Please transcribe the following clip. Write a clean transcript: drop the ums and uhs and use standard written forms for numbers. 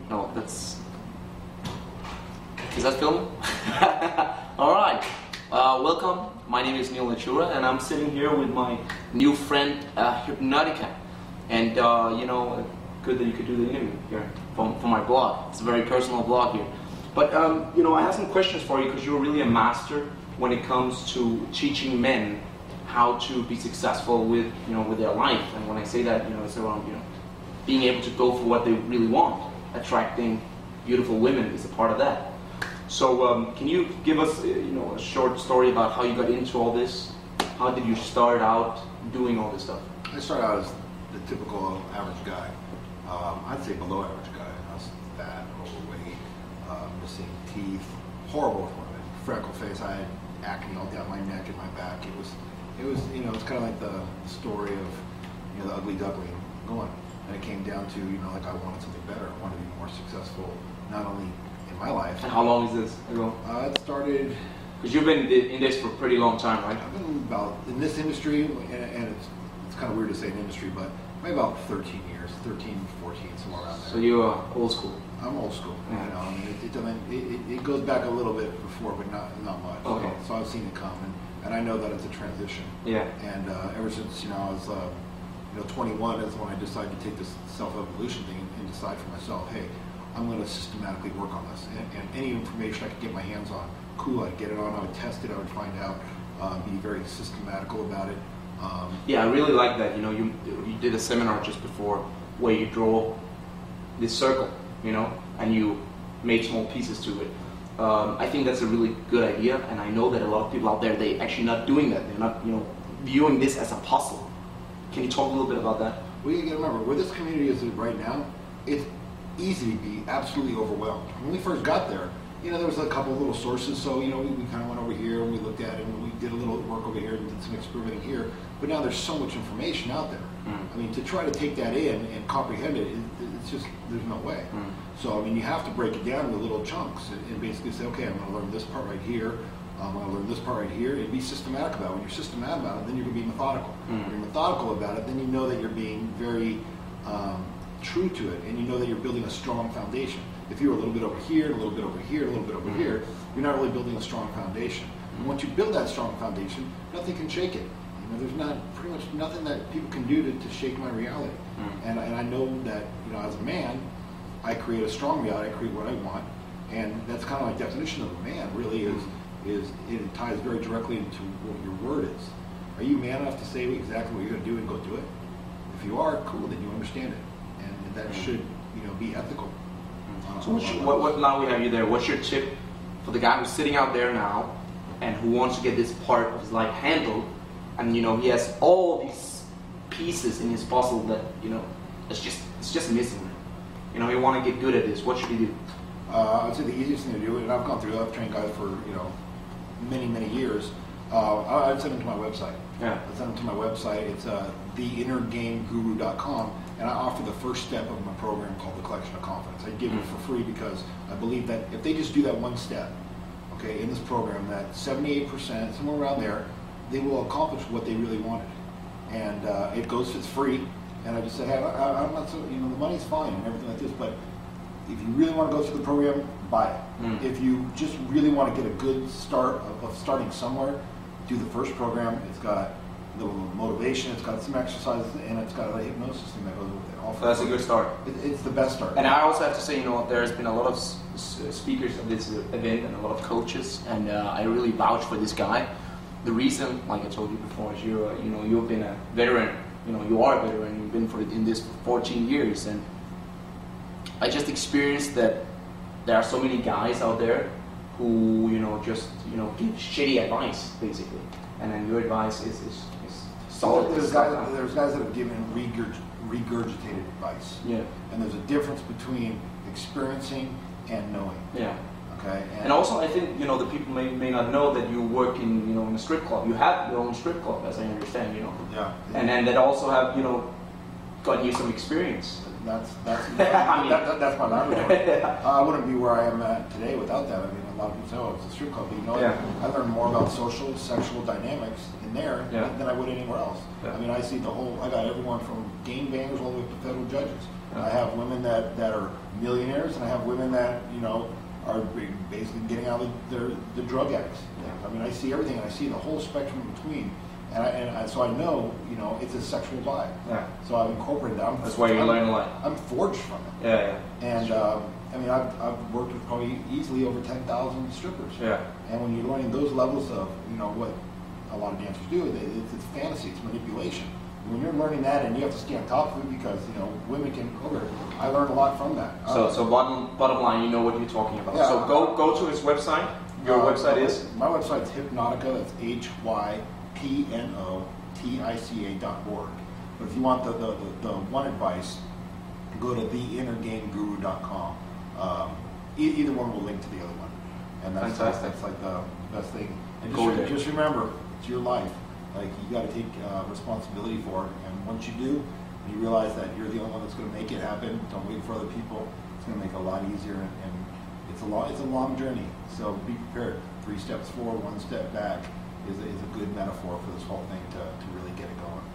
No, that's... Is that film? Alright, welcome. My name is Natura, and I'm sitting here with my new friend, Hypnotica. And, you know, good that you could do the interview here from my blog. It's a very personal blog here. But, you know, I have some questions for you because you're really a master when it comes to teaching men how to be successful with, you know, with their life. And when I say that, you know, it's around, you know, being able to go for what they really want. Attracting beautiful women is a part of that. So, can you give us, you know, a short story about how you got into all this? How did you start out doing all this stuff? I started out as the typical average guy. I'd say below average guy. I was fat, overweight, missing teeth, horrible for me. Freckle face. I had acne all down my neck and my back. It was, you know, it's kind of like the story of, you know, the ugly duckling going. And it came down to, you know, like I wanted something better. I wanted to be more successful, not only in my life. And how long is this ago? It started... Because you've been in this for a pretty long time, right? I've been about, in this industry, and it's kind of weird to say an industry, but maybe about 13 years, 13, 14, somewhere around there. So you're old school? I'm old school. Yeah. You know, I mean, it goes back a little bit before, but not much. Okay. So I've seen it come, and I know that it's a transition. Yeah. And ever since, you know, I was, you know, 21 is when I decided to take this self-evolution thing and decide for myself, hey, I'm going to systematically work on this. And any information I could get my hands on, cool, I'd get it on, I would test it, I would find out, be very systematical about it. Yeah, I really like that. You know, you did a seminar just before where you draw this circle, you know, and you made small pieces to it. I think that's a really good idea, and I know that a lot of people out there, they actually not doing that. They're not, you know, viewing this as a puzzle. Can you talk a little bit about that? Well, you got to remember, where this community is right now, it's easy to be absolutely overwhelmed. When we first got there, you know, there was a couple of little sources, so, you know, we kind of went over here and we looked at it and we did a little work over here and did some experimenting here, but now there's so much information out there. I mean, to try to take that in and comprehend it, it's just, there's no way. So, I mean, you have to break it down into little chunks and basically say, okay, I'm going to learn this part right here, I'm going to learn this part right here, and be systematic about it. When you're systematic about it, then you're going to be methodical. When you're methodical about it, then you know that you're being very true to it, and you know that you're building a strong foundation. If you're a little bit over here, a little bit over here, a little bit over here, you're not really building a strong foundation. And once you build that strong foundation, nothing can shake it. You know, there's not pretty much nothing that people can do to shake my reality. And I know that, you know, as a man, I create a strong reality. I create what I want, and that's kind of my definition of a man. Really is it ties very directly into what your word is. Are you man enough to say exactly what you're going to do and go do it? If you are, cool, then you understand it, and that should, you know, be ethical. So what now we have you there, what's your tip for the guy who's sitting out there now and who wants to get this part of his life handled, and, you know, he has all these pieces in his puzzle that, you know, it's just missing. You know, you want to get good at this. What should he do? I'd say the easiest thing to do, and I've gone through, I've trained guys for, you know, many years. I'd send them to my website. Yeah. I'd send them to my website. It's theinnergameguru.com, and I offer the first step of my program called the Collection of Confidence. I give it for free because I believe that if they just do that one step, okay, in this program, that 78%, somewhere around there, they will accomplish what they really wanted. And it's free, and I just say, hey, I'm not so, you know, the money's fine and everything like this, but if you really want to go through the program, buy it. If you just really want to get a good start of starting somewhere, do the first program. It's got a little motivation, it's got some exercises, and it's got a hypnosis thing that goes with it. So that's a good start. It's the best start. And I also have to say, you know, there's been a lot of speakers of this event and a lot of coaches, and I really vouch for this guy. The reason, like I told you before, is you know, you've been a veteran. You know, you are a veteran. You've been in this for 14 years, and I just experienced that there are so many guys out there who, you know, just, you know, give shitty advice, basically. And then your advice is solid. There's guys that have given regurgitated advice. Yeah. And there's a difference between experiencing and knowing. Yeah. Okay. And also, I think, you know, the people may not know that you work in, you know, in a strip club. You have your own strip club, as I understand, you know. Yeah. And that also have, you know, got you some experience. That's I mean, that's my laboratory. I wouldn't be where I am at today without that. I mean, a lot of people say, "Oh, it's a strip club." But, you know, I learned more about social, sexual dynamics in there than I would anywhere else. Yeah. I mean, I see the whole. I got everyone from gangbangers all the way up to federal judges. Yeah. I have women that are millionaires, and I have women that are basically getting out of the drug addicts. Yeah. I mean, I see everything, and I see the whole spectrum in between. So I know, it's a sexual vibe. Yeah. So I've incorporated that. That's why you learn a lot. I'm forged from it. Yeah. And I mean, I've worked with probably easily over 10,000 strippers. Yeah. And when you're learning those levels of, what a lot of dancers do, it's fantasy, it's manipulation. When you're learning that, and you have to stay on top of it because women can. I learned a lot from that. So bottom line, you know what you're talking about. Yeah. So go to his website. Your website is? My website's Hypnotica. That's HYPNOTICA.org. But if you want the one advice, go to theinnergameguru.com. Either one will link to the other one, and that's like the best thing. And just remember, it's your life. Like, you got to take responsibility for it. And once you do, and you realize that you're the only one that's going to make it happen. Don't wait for other people. It's going to make it a lot easier, and it's a long journey. So be prepared. 3 steps forward, 1 step back is a good metaphor for this whole thing to really get it going.